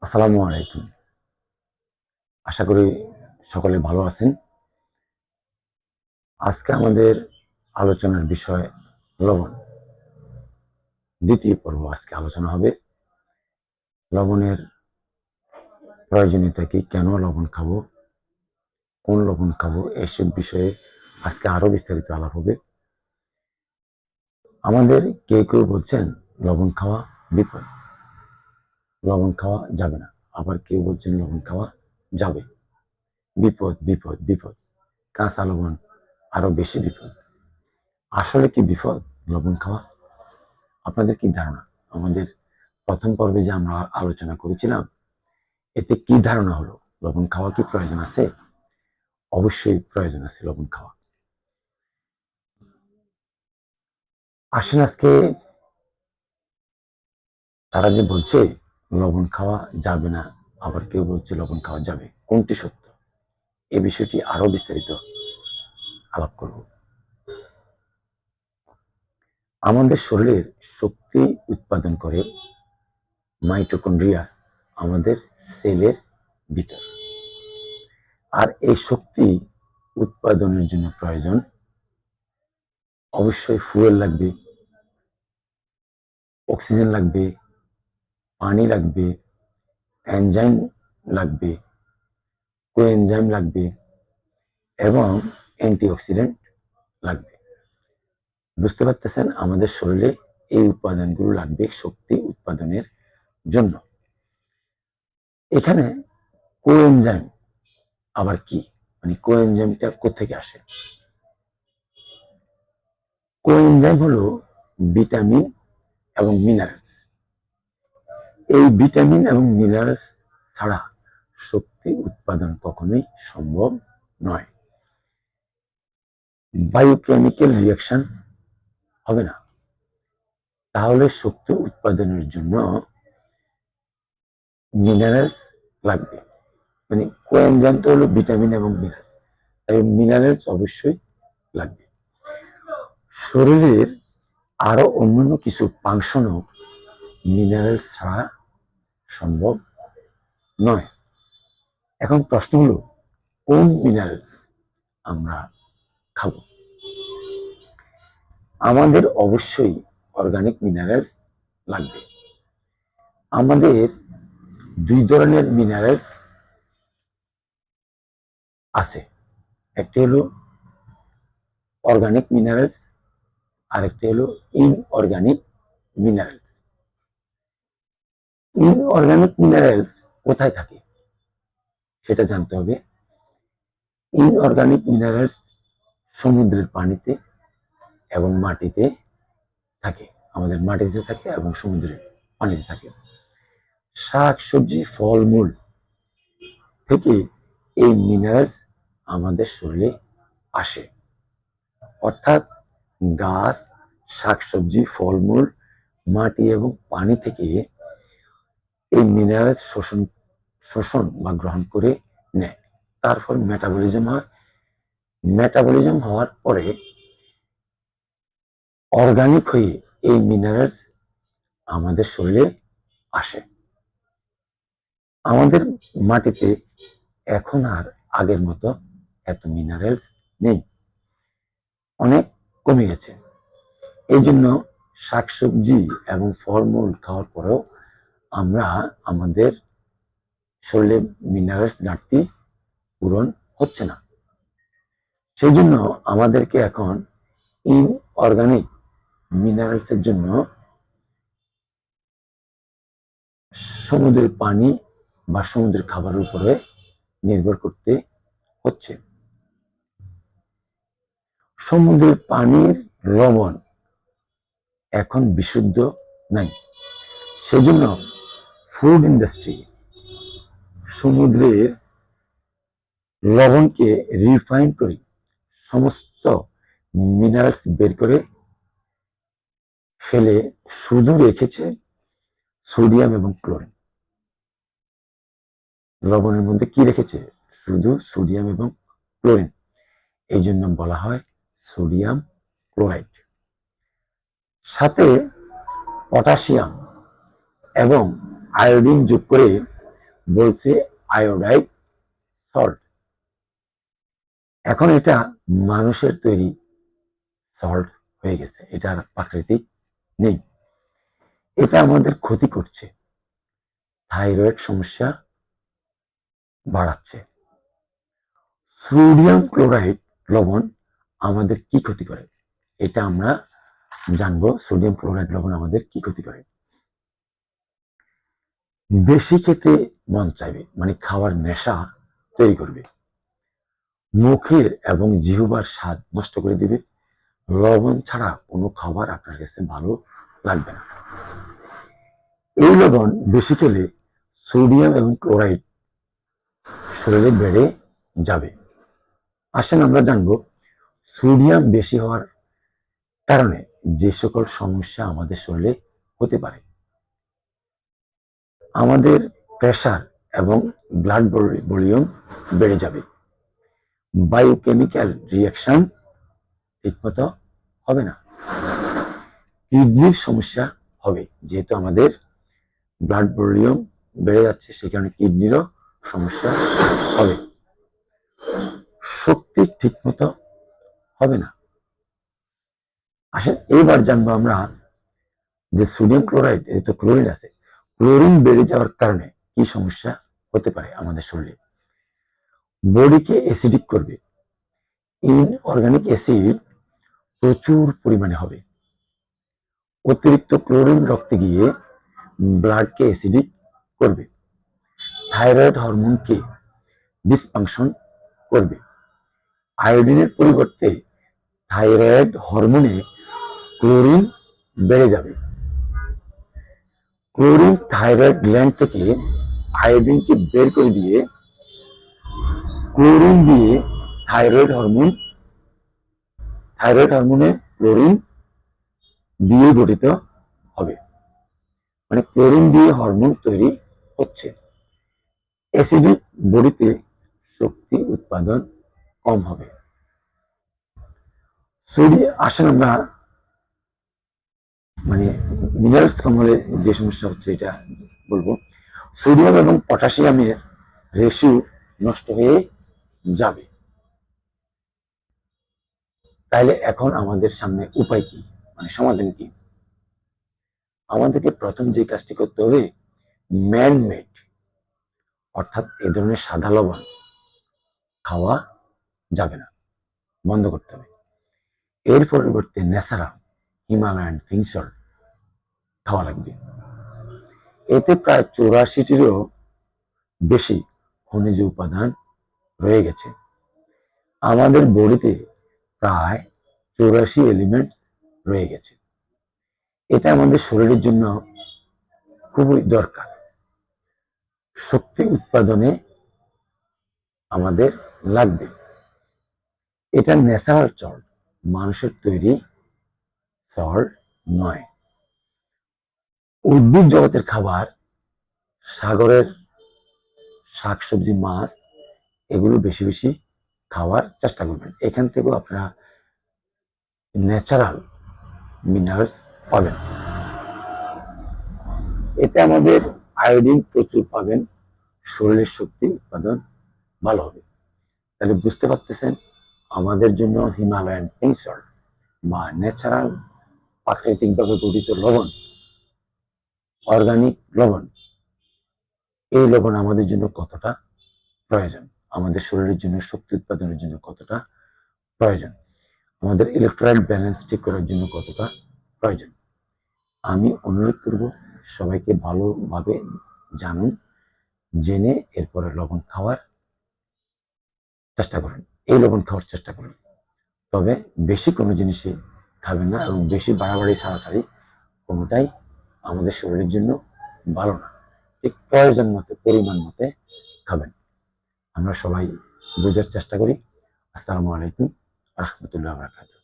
আসসালামু আলাইকুম। আশা করি সকলে ভালো আছেন। আজকে আমাদের আলোচনার বিষয় লবণ। দ্বিতীয় পর্ব আজকে আলোচনা হবে। লবণের প্রয়োজনীয়তা কি, কেন লবণ খাবো, কোন লবণ খাবো, এসব বিষয়ে আজকে আরো বিস্তারিত আলাপ হবে। আমাদের কেউ কেউ বলছেন লবণ খাওয়া বিপদ, লবণ খাওয়া যাবে না। আবার কেউ বলছেন লবণ খাওয়া যাবে। বিপদ বিপদ বিপদ, কাঁচা লবণ আরো বেশি বিপদ। আসলে কি বিপদ লবণ খাওয়া? আপনাদের কি ধারণা? আমাদের প্রথম পর্বে যে আমরা আলোচনা করেছিলাম, এতে কি ধারণা হলো? লবণ খাওয়া কি প্রয়োজন আছে? অবশ্যই প্রয়োজন আছে লবণ খাওয়া। আসেন আজকে তারা যে বলছে লবণ খাওয়া যাবে না, আবার কেউ বলছে লবণ খাওয়া যাবে, কোনটি সত্য? এই বিষয়টি আরো বিস্তারিত আলাপ করব। আমাদের শরীরের শক্তি উৎপাদন করে মাইটোকন্ড্রিয়া, আমাদের সেলের ভিতর। আর এই শক্তি উৎপাদনের জন্য প্রয়োজন অবশ্যই ফুয়েল লাগবে, অক্সিজেন লাগবে, পানি লাগবে, এনজাইম লাগবে, কোএনজাইম লাগবে এবং অ্যান্টিঅক্সিডেন্ট লাগবে। বুঝতে পারতেছেন, আমাদের শরীরে এই উপাদানগুলো লাগবে শক্তি উৎপাদনের জন্য। এখানে কোএনজাইম আবার কি, মানে কোএনজাইমটা কোত্থেকে আসে? কোএনজাইম হলো ভিটামিন এবং মিনারেলস। এই ভিটামিন এবং মিনারেলস ছাড়া শক্তি উৎপাদন কখনোই সম্ভব নয়। বায়োকেমিক্যাল রিয়াকশন হবে না। তাহলে শক্তি উৎপাদনের জন্য মিনারেলস লাগবে, মানে কোএনজাইম তো হলো ভিটামিন এবং মিনারেলস, তাই মিনারেলস অবশ্যই লাগবে। শরীরের আরো অন্যান্য কিছু ফাংশনও মিনারেলস ছাড়া সম্ভব নয়। এখন প্রশ্ন হলো, কোন মিনারেলস আমরা খাবো? আমাদের অবশ্যই অর্গানিক মিনারেলস লাগবে। আমাদের দুই ধরনের মিনারেলস আছে, একটি হলো অর্গানিক মিনারেলস, আরেকটি হলো ইনঅর্গানিক মিনারেলস। ইনঅর্গানিক মিনারেলস কোথায় থাকে সেটা জানতে হবে। ইনঅর্গানিক মিনারেলস সমুদ্রের পানিতে এবং মাটিতে থাকে, আমাদের মাটিতে থাকে এবং সমুদ্রের পানিতে থাকে। শাক সবজি ফলমূল থেকে এই মিনারেলস আমাদের শরীরে আসে। অর্থাৎ গাছ, শাকসবজি, ফলমূল, মাটি এবং পানি থেকে এই মিনারেলস শোষণ বা গ্রহণ করে নেয়। তারপর মেটাবলিজম হয়। মেটাবলিজম হওয়ার পরে অর্গানিক হয়ে এই মিনারেলস আমাদের শরীরে আসে। আমাদের মাটিতে এখন আর আগের মতো এত মিনারেলস নেই, অনেক কমে গেছে। এই জন্য শাকসবজি এবং ফলমূল খাওয়ার পরেও আমরা আমাদের শরীরে মিনারেলস ঘাটতি পূরণ হচ্ছে না। সেই জন্য আমাদেরকে এখন ইনঅর্গানিক মিনারেলস এর জন্য সমুদ্রের পানি বা সমুদ্রের খাবারের উপরে নির্ভর করতে হচ্ছে। সমুদ্রের পানির লবণ এখন বিশুদ্ধ নাই। সেজন্য ফুড ইন্ডাস্ট্রি সমুদ্রের লবণকে রিফাইন করে সমস্ত মিনারেলস বের করে ফেলে শুধু রেখেছে সোডিয়াম এবং ক্লোরিন। লবণের মধ্যে কি রেখেছে? শুধু সোডিয়াম এবং ক্লোরিন। এই জন্য বলা হয় সোডিয়াম ক্লোরাইড। সাথে পটাশিয়াম এবং আয়োডিন যোগ করে বলছে আয়োডাইড সল্ট। এখন এটা মানুষের তৈরি সল্ট হয়ে গেছে, এটা আর প্রাকৃতিক নেই। এটা আমাদের ক্ষতি করছে, থাইরয়েড সমস্যা বাড়াচ্ছে। সোডিয়াম ক্লোরাইড লবণ আমাদের কি ক্ষতি করে, এটা আমরা জানবো। সোডিয়াম ক্লোরাইড লবণ আমাদের কি ক্ষতি করে। বেশি খেতে মন চাইবে, মানে খাওয়ার নেশা তৈরি করবে, মুখের এবং জিহ্বার স্বাদ নষ্ট করে দিবে। লবণ ছাড়া কোনো খাবার আপনার কাছে ভালো লাগবে না। এই লবণ বেশি খেলে সোডিয়াম এবং ক্লোরাইড শরীরে বেড়ে যাবে। আসেন আমরা জানবো সোডিয়াম বেশি হওয়ার কারণে যে সকল সমস্যা আমাদের শরীরে হতে পারে। আমাদের প্রেশার এবং ব্লাড ভলিউম বেড়ে যাবে, বায়োকেমিক্যাল রিয়াকশন ঠিকমতো হবে না, কিডনির সমস্যা হবে, যেহেতু আমাদের ব্লাড ভলিউম বেড়ে যাচ্ছে সেই কারণে কিডনিরও সমস্যা হবে, শক্তি ঠিকমতো হবে না। আসেন এইবার জানবো আমরা যে সোডিয়াম ক্লোরাইড, এর তো ক্লোরিন আছে, ক্লোরিন বেড়ে যাওয়ার কারণে কি সমস্যা হতে পারে আমাদের শরীরে। বডিকে অ্যাসিডিক করবে, ইনঅর্গানিক অ্যাসিড প্রচুর পরিমাণে হবে। অতিরিক্ত ক্লোরিন রক্তে গিয়ে ব্লাডকে অ্যাসিডিক করবে, থাইরয়েড হরমোনকে ডিসফাংশন করবে। আয়োডিনের পরিবর্তে থাইরয়েড হরমোনে ক্লোরিন বেড়ে যাবে। ক্লোরিন থাইরয়েড গ্ল্যান্ড থেকে আয়োডিনকে বের করে দিয়ে ক্লোরিন দিয়ে থাইরয়েড হরমোনে ক্লোরিন দিয়ে গঠিত হবে, মানে ক্লোরিন দিয়ে হরমোন তৈরি হচ্ছে। অ্যাসিডিক বডিতে শক্তি উৎপাদন কম হবে। আসেন আমরা মানে মিনারেলস কম হলে যে সমস্যা হচ্ছে এটা বলবো। সোডিয়াম এবং পটাশিয়ামের রেশিও নষ্ট হয়ে যাবে। তাইলে এখন আমাদের সামনে উপায় কি, মানে সমাধান কি? আমাদেরকে প্রথম যে কাজটি করতে হবে, ম্যান মেড অর্থাৎ এ ধরনের সাদা লবণ খাওয়া যাবে না, বন্ধ করতে হবে। এর পরিবর্তে ন্যাচারাল হিমালয়ান পিঙ্ক সল্ট খাওয়া লাগবে। এতে প্রায় 84টিরও বেশি খনিজ উপাদান রয়ে গেছে। আমাদের বডিতে প্রায় 84 এলিমেন্টস রয়ে গেছে, এটা আমাদের শরীরের জন্য খুবই দরকার। শক্তি উৎপাদনে আমাদের লাগবে। এটা ন্যাচারাল সল্ট, মানুষের তৈরি সল্ট নয়। উদ্ভিদ জগতের খাবার, সাগরের শাকসবজি, মাছ, এগুলো বেশি বেশি খাওয়ার চেষ্টা করবেন। এখান থেকেও আপনারা ন্যাচারাল মিনারেলস পাবেন। এতে আমাদের আয়োডিন প্রচুর পাবেন, শরীরের শক্তি উৎপাদন ভালো হবে। তাহলে বুঝতে পারতেছেন আমাদের জন্য হিমালয়ান পিঙ্ক সল্ট বা ন্যাচারাল প্রাকৃতিকভাবে গঠিত লবণ, অর্গানিক লবণ, এই লবণ আমাদের জন্য কতটা প্রয়োজন, আমাদের শরীরের জন্য শক্তি উৎপাদনের জন্য কতটা প্রয়োজন, আমাদের ইলেকট্রোলাইট ব্যালেন্স ঠিক করার জন্য কতটা প্রয়োজন। আমি অনুরোধ করব সবাইকে ভালোভাবে জানুন, জেনে এরপরে লবণ খাওয়ার চেষ্টা করেন, এই লবণ খাওয়ার চেষ্টা করেন। তবে বেশি কোনো জিনিসই খাবেন না এবং বেশি বাড়াবাড়ি ছাড়াছাড়ি কোনোটাই আমাদের শরীরের জন্য ভালো না। ঠিক প্রয়োজন মতে, পরিমাণ মতে খাবেন। আমরা সবাই বোঝার চেষ্টা করি। আসসালামু আলাইকুম রহমতুল্লাহ বারাকাতুহু।